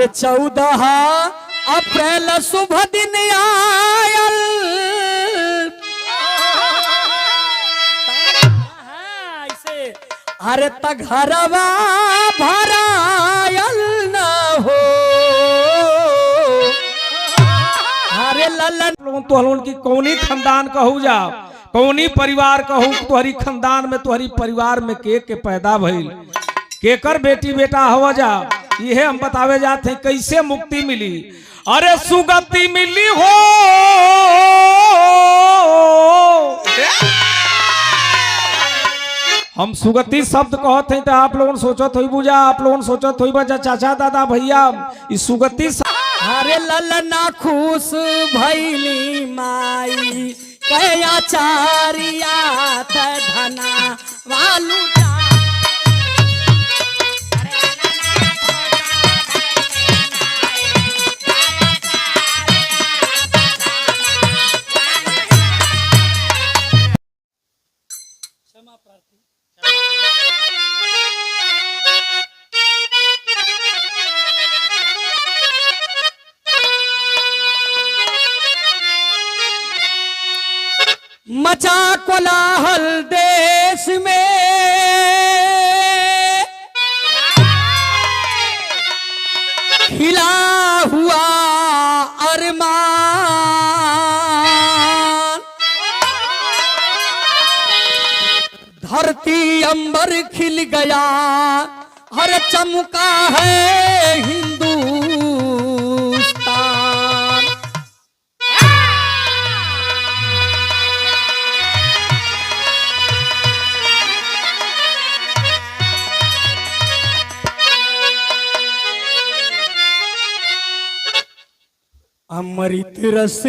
अरे 14 अप्रैल शुभ दिन आयल, ऐसे अरे तघरवा भरायल न हो। अरे ललन तो हलोन की कौनी खानदान कहू जा, कौनी परिवार कहू, तुहरी खानदान में तुहरी परिवार में के पैदा भइल, केकर बेटी बेटा हवा जा, ये हम बतावे जाते हैं कैसे मुक्ति मिली। अरे सुगति मिली हो हम सुगति शब्द कहते हैं तो आप लोगों सोचत होई बुझा, आप लोगों सोचत होई बजा चाचा दादा भैया इस सुगति। अरे ललना खुश भैली माई कया चारिया धना वालू मचा कोलाहल देश में, खिला हुआ अरमान, धरती अंबर खिल गया, हर चमका है हिंदुस्तान। अमृत रस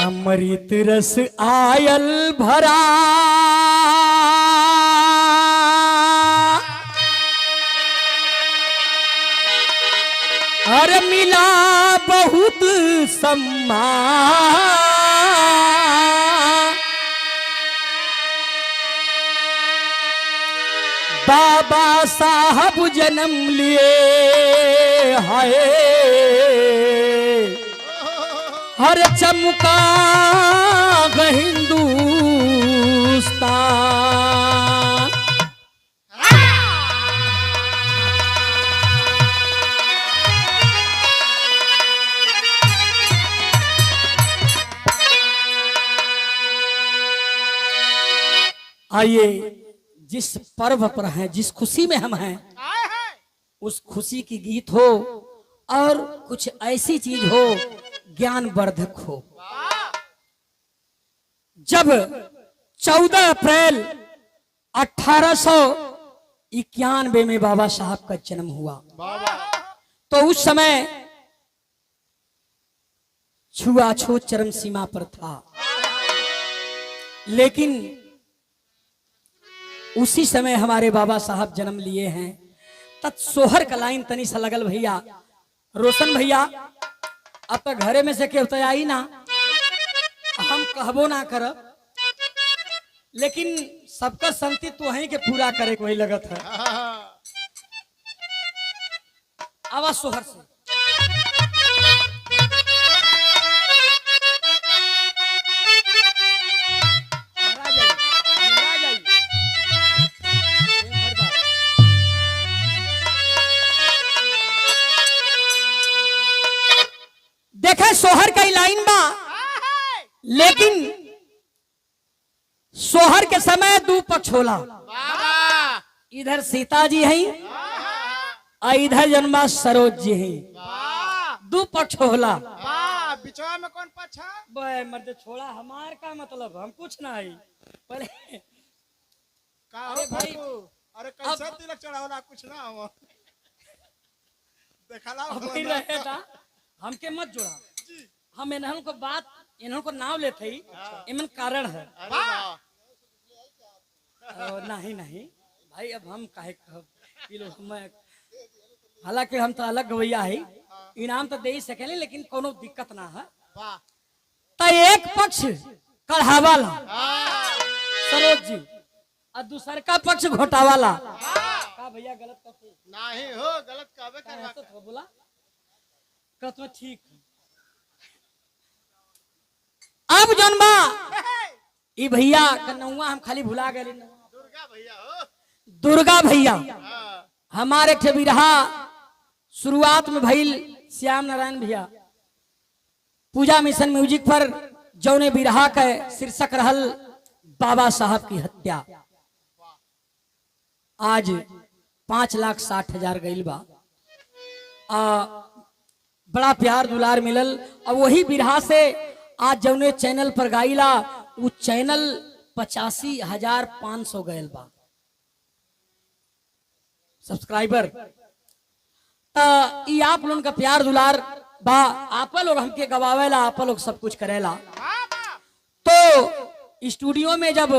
अमृत रस आयल भरा, हर मिला बहुत सम्मान, बाबा साहब जन्म लिए हाय, हर चमका हिंदुस्तान। आइए जिस पर्व पर हैं, जिस खुशी में हम हैं, उस खुशी की गीत हो और कुछ ऐसी चीज हो ज्ञान वर्धक हो। जब 14 अप्रैल 1891 में बाबा साहब का जन्म हुआ तो उस समय छुआछूत चरम सीमा पर था, लेकिन उसी समय हमारे बाबा साहब जन्म लिए हैं। तत् सोहर का लाइन तनी सा लगल भैया, रोशन भैया अब तक घरे में से केवता आई ना, हम कहबो ना करब, लेकिन सबका संति तो वहीं के पूरा करे को ही लगत है। आवाज सोहर से देखे सोहर का ही लाइन बा, लेकिन सोहर के समय दो पक्ष होला, इधर सीता जी हैं और इधर जन्मा सरोज जी हैं, दो पक्ष होला। बिचवा में कौन पक्ष है? बे मर्द छोड़ा, हमार का मतलब हम कुछ ना है पहले का हो भाई? अरे कैसे तिलक चढ़ावला कुछ ना हो देखला अभी रहेगा, हमके मत जोड़ा, हम इन्हन को बात इन्हन को नाव लेते ही इमन कारण है। नहीं नहीं भाई, अब हम काहे हालांकि हम तो अलग गवैया है, इनाम तो दे ही सकेले, लेकिन कोनो दिक्कत ना है। वाह तो एक पक्ष कढ़ावाला हाँ सरोज जी और दूसर का पक्ष घोटावाला का भैया गलत कहते नहीं हो गलत कहबे करवा ऐसा तो बोला कहते ठीक अब जन्मा ई भैया कन्नौआ हम खाली भुला गए दुर्गा भैया हो दुर्गा भैया हाँ हमारे ठे बिरहा शुरुआत में भइल श्याम नारायण भैया पूजा मिशन म्यूजिक पर जौने बिरहा के शीर्षक रहल बाबा साहब की हत्या आज 5,60,000 गईल बा बड़ा प्यार दुलार मिलल और वही बिरहा से आज जौने चैनल पर गाइला वो चैनल 85,500 गयल बा सब्सक्राइबर। ई आप लोगन का प्यार दुलार बा, आप लोग हमके गवावेला, आप लोग सब कुछ करेला। तो स्टूडियो में जब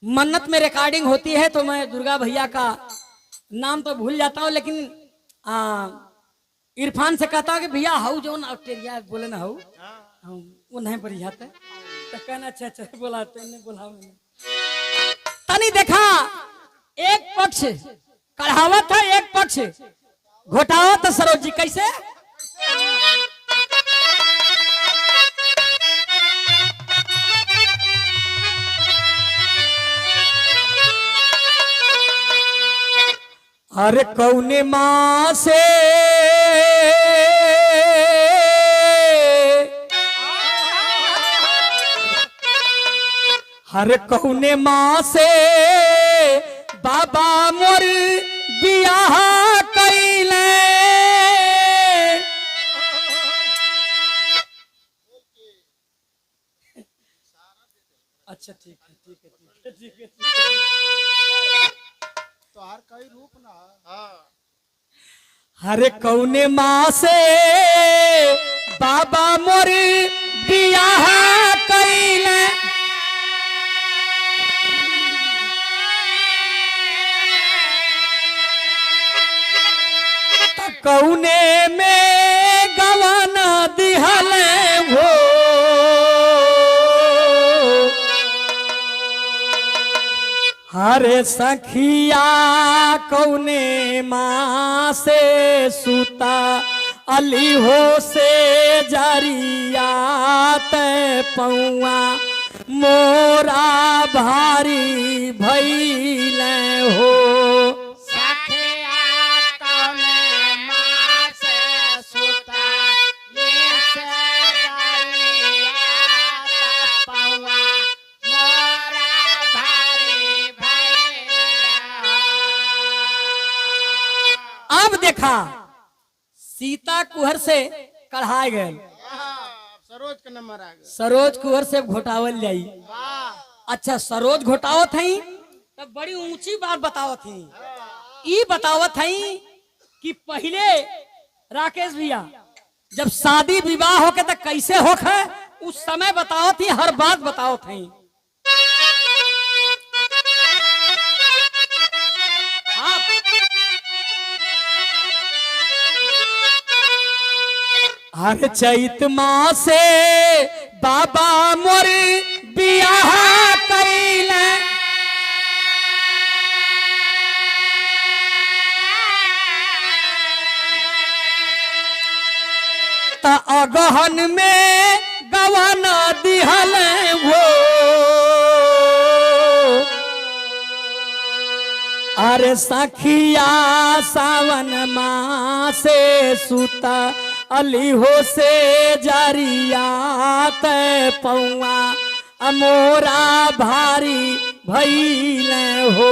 मन्नत में रिकॉर्डिंग होती है तो मैं दुर्गा भैया का नाम तो भूल जाता हूँ, लेकिन इरफान से कहता हूँ कि भैया हाउ जो ऑस्ट्रेलिया बोले ना हाउ वो नहीं पड़ी जाते तो कहना अच्छा बोला बोला मैंने तनी देखा एक पक्ष कढ़ावत है एक पक्ष घोटावत है। सरोज जी कैसे अरे कौने माँ से हर कौने माँ से बाबा मोर बियाह कैले अच्छा ठीक है तो हर कई रूप ना हाँ हर कौने माँ से बाबा मोर बियाह कैले कौने में गवाना दिहल हो हरे सखिया कौने माँ से सूता अली हो से जरियात पौआ मोरा भारी भइल हो देखा सीता कुहर से कढ़ाए गए सरोज का नंबर आ गया सरोज कुहर से घोटावल जाई। अच्छा सरोज घोटावत हई तब बड़ी ऊंची बात बतावत हई ई बतावत हई कि पहले राकेश भैया जब शादी विवाह होके तक कैसे होखे उस समय बतावत ही हर बात बतावत हई। हर चैत माँ से बाबा मोर बियाह कैले त अगहन में गवाना दिहल वो अरे सखिया सावन माँ से सुता अली हो से जरियात पौआ अमोरा भारी भइल हो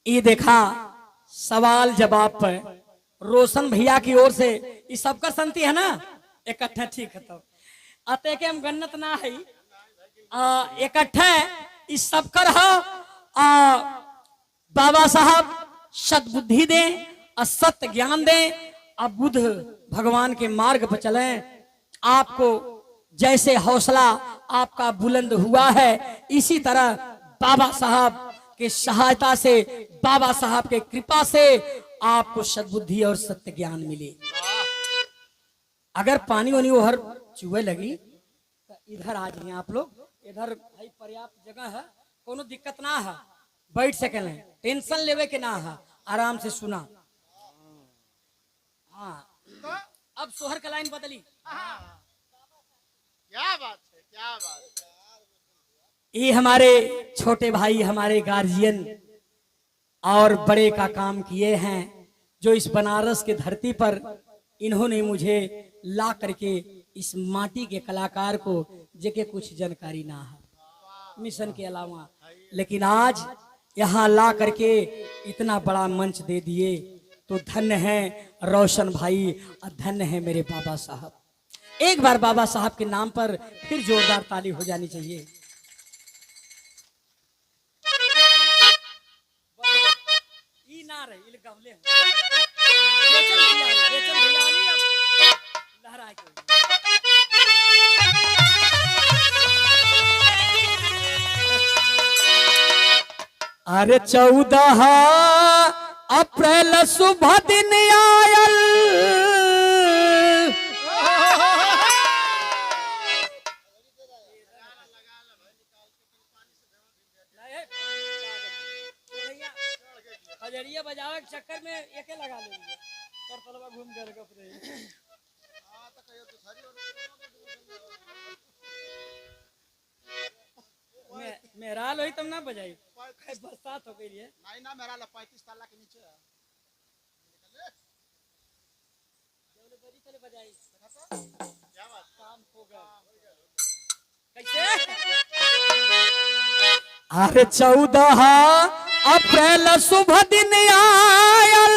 ये देखा सवाल जवाब पर रोशन भैया की ओर से इस सबका संति है ना इकट्ठा ठीक है। तो अते के हम गन्नत ना है इकट्ठा इस सब कर बाबा साहब सद्बुद्धि दे और सत्य ज्ञान दे और बुद्ध भगवान के मार्ग पर चलें। आपको जैसे हौसला आपका बुलंद हुआ है, इसी तरह बाबा साहब के सहायता से, बाबा साहब के कृपा से आपको सद्बुद्धि और सत्य ज्ञान मिले। अगर पानी वानी ओहर चुहे लगी तो इधर आ जाइए आप लोग। इधर भाई पर्याप्त जगह है, कोनो दिक्कत ना है, बैठ सकें, टेंशन लेवे के ना है, आराम से सुना। हाँ, अब सोहर का लाइन बदली। क्या बात है, क्या बात है। ये हमारे छोटे भाई, हमारे गार्जियन और बड़े का काम किए हैं, जो इस बनारस के धरती पर इन्होंने मुझे ला करके इस माटी के कलाकार को जेके कुछ जानकारी ना है मिशन के अलावा, लेकिन आज यहाँ ला करके इतना बड़ा मंच दे दिए, तो धन्य है रोशन भाई और धन्य है मेरे बाबा साहब। एक बार बाबा साहब के नाम पर फिर जोरदार ताली हो जानी चाहिए। ना रही इल गवले बेचन भैया वाली अब लहरा के। अरे 14 अप्रैल शुभ दिन आयल, बजरिया बजावे के चक्कर में एके लगा लेंगे और तलवा घूम कर अपने। मेरा लोही तुम ना बजाई, बरसात हो गई है। नहीं ना, मेरा 35 ताला के नीचे है। चले बजाई क्या बात, काम होगा कैसे। अरे 14 अप्रैल शुभ दिन आयल,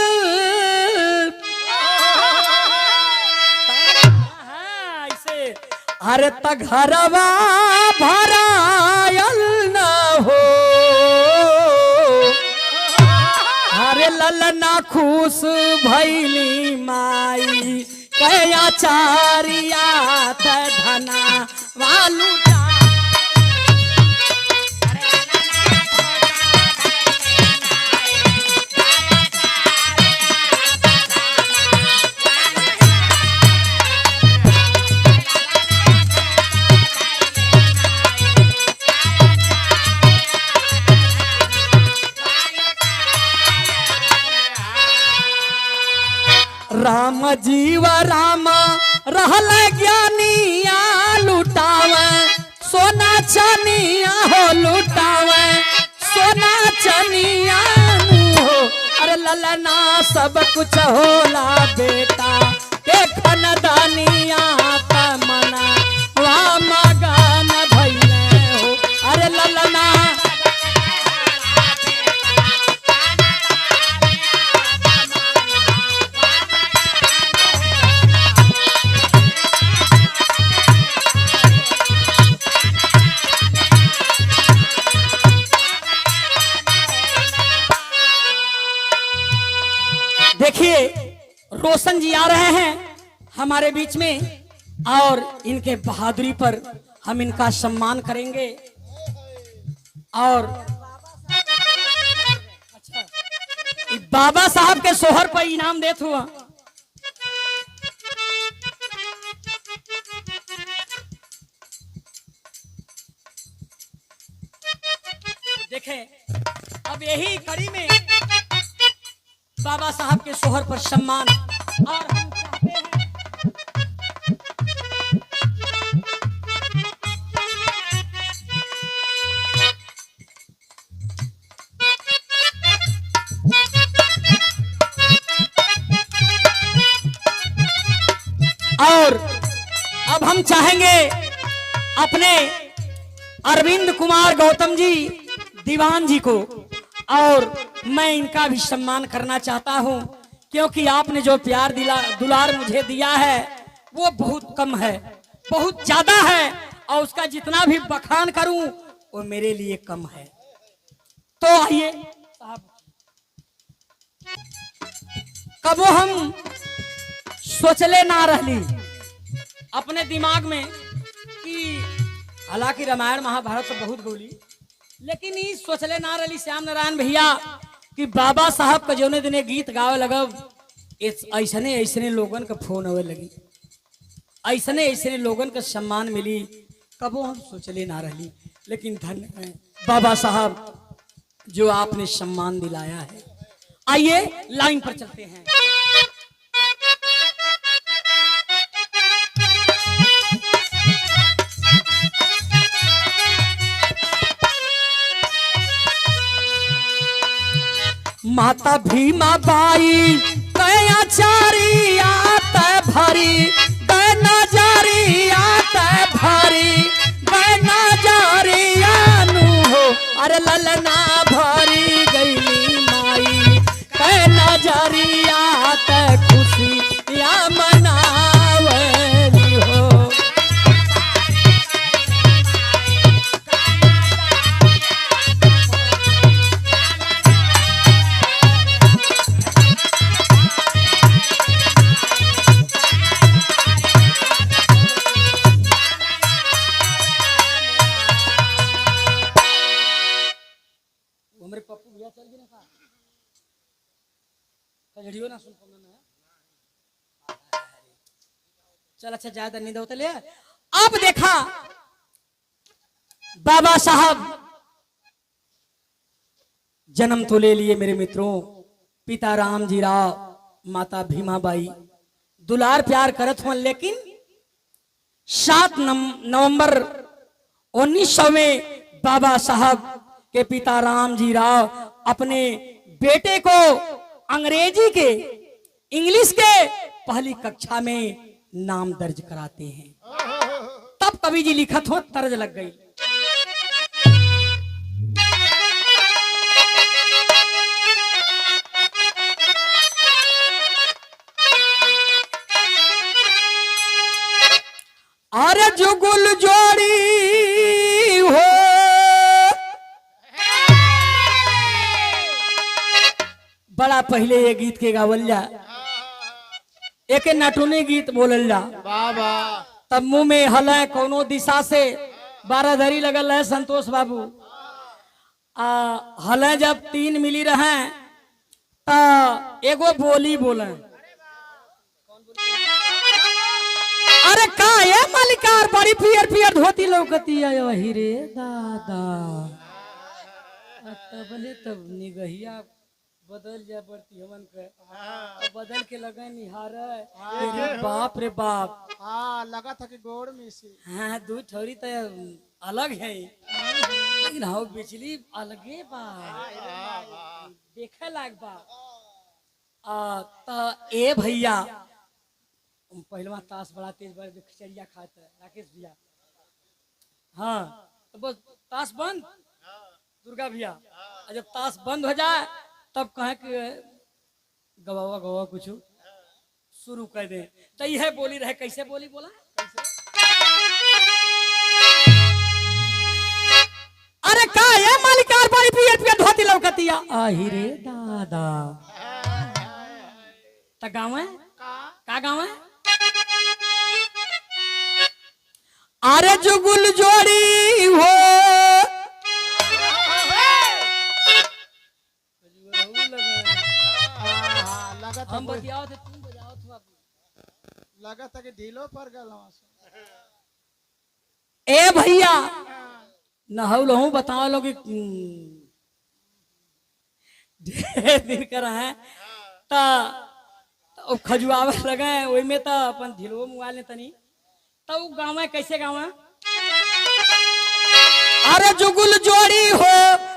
ऐसे अरे तघरवा भरायल न हो, अरे ललना खुश भैली माई कया चारिया धना वालू। राम जीव राम रहल ज्ञानिया लुटावे सोना चनिया हो, लुटावे सोना चनिया हो। अरे ललना सब कुछ होला बेटा के खनदानिया तमना राम गान भैले हो। अरे ललना देखिए रोशन जी आ रहे हैं हमारे बीच में, और इनके बहादुरी पर हम इनका सम्मान करेंगे। और अच्छा, बाबा साहब के सोहर पर इनाम देत हुआ। देखें, अब यही कड़ी में बाबा साहब के सोहर पर सम्मान, और हम चाहते हैं और अब हम चाहेंगे अपने अरविंद कुमार गौतम जी दीवान जी को, और मैं इनका भी सम्मान करना चाहता हूं, क्योंकि आपने जो प्यार दुलार मुझे दिया है वो बहुत कम है, बहुत ज्यादा है, और उसका जितना भी बखान करूं वो मेरे लिए कम है। तो आइए साहब, कबो हम सोचले ना रहली अपने दिमाग में कि हालांकि रामायण महाभारत तो बहुत गोली, लेकिन ई सोचले ना रहली श्याम नारायण भैया कि बाबा साहब का जौने दिने गीत गावे लगब ऐसने ऐसने लोगन का फोन आवे लगी, ऐसने ऐसने लोगन का सम्मान मिली, कबो हम सोचले ना रहली। लेकिन धन्य है बाबा साहब जो आपने सम्मान दिलाया है। आइए लाइन पर चलते हैं। माता भीमा बाई गया चारी आते भरी गना जारी आते भरी गना जारी आनु हो अरे ललना भरी गईली माई गना जारी आते खुशी या मनावली हो। हमारे पप्पू भैया चल गए ना कजड़ियो ना सुन पाऊंगा ना। चल अच्छा ज्यादा नहीं दो ले। अब देखा बाबा साहब जन्म तो ले लिए मेरे मित्रों, पिता राम जी राव, माता भीमा बाई दुलार प्यार करत हुआ, लेकिन 7 नवंबर 1900 में बाबा साहब के पिता राम जी राव अपने बेटे को अंग्रेजी के इंग्लिश के पहली कक्षा में नाम दर्ज कराते हैं। तब कवि जी लिखत हो तर्ज लग गई। अरे जुगुल जोड़ी हो बड़ा पहले ये गीत के गावल जा, एक नटुनी गीत बोलल जा, बाबा तब मुंह में हल कोनो दिशा से 12 धरी लगल है संतोष बाबू। हल जब 3 मिली रहे तो एगो बोली बोले, अरे का ये मलिकार बड़ी पियर पियर धोती लौकती है वही रे दादा। तबले तब निगहिया बदल जा बढ़ती हमन के बदल के लगे निहार रे बाप रे बाप। हाँ लगा था कि गोड़ में से हाँ दू ठोरी तो अलग है, लेकिन हाउ बिजली अलगे बा देखे लाग बा। तो ए भैया पहलवा ताश बड़ा तेज बड़ा खिचड़िया खाता है राकेश भैया। हाँ तो बस ताश बंद दुर्गा भैया, जब ताश बंद हो जाए तब कहे कि गवावा गवा कुछ शुरू कर दे। तो यह बोली रहे, कैसे बोली बोला, अरे का ये मालिकार बड़ी पियर पियर धोती लौकतिया आही रे दादा। त गाँव है का गाँव है, अरे जुगुल जोड़ी हो हम बतियाओ थे तुम बजाओ थे बाबू। लगा था कि ढीलो पर गल ए भैया नहु लहू बताओ लोग ढेर दिन कर है तो खजुआवे लगे वही में तो अपन ढिलवो मोबाइल ने तनी तो गाँव है कैसे गाँव है, अरे जुगुल जोड़ी हो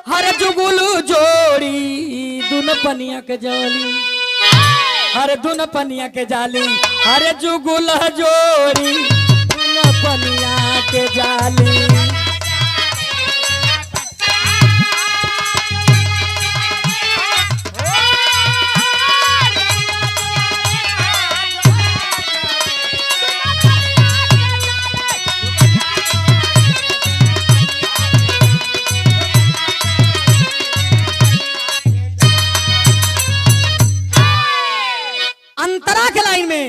हरे जुगुल जोड़ी दुन पनिया के जाली, हरे दुन पनिया के जाली, हरे जुगुल जोड़ी दुन पनिया के जाली। अंतरा के लाइन में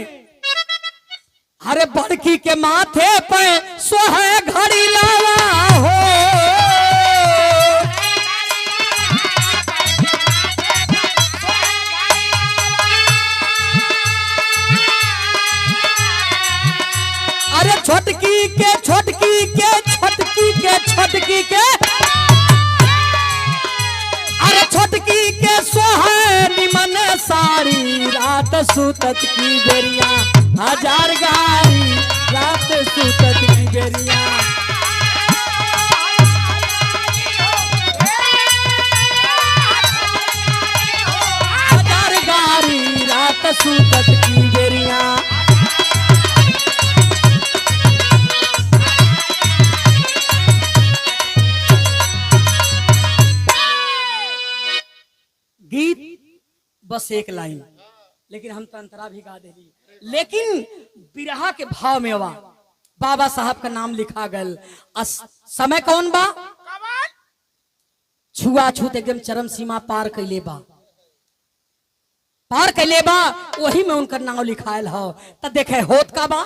अरे बड़की के माथे पे सोहे घड़ी लावा हो। अरे छोटकी के छोटकी के छोटकी के छोटकी के अरे छोटकी के सोहे निमन सारी रात सुतत की बेरिया हजार गारी रात सुतत की बेरिया। हजार गारी रात सुतत की बेरिया। गीत बस एक लाइन, लेकिन हम तो अंतरा भी गा देली। लेकिन बिरहा के भाव में बा बाबा साहब का नाम लिखा गल। समय कौन बा? छुआछूत एकदम चरम सीमा पार कैले बा, पार कैले बा, वही में उनका नाम लिखायल हो। तब देखे होत का बा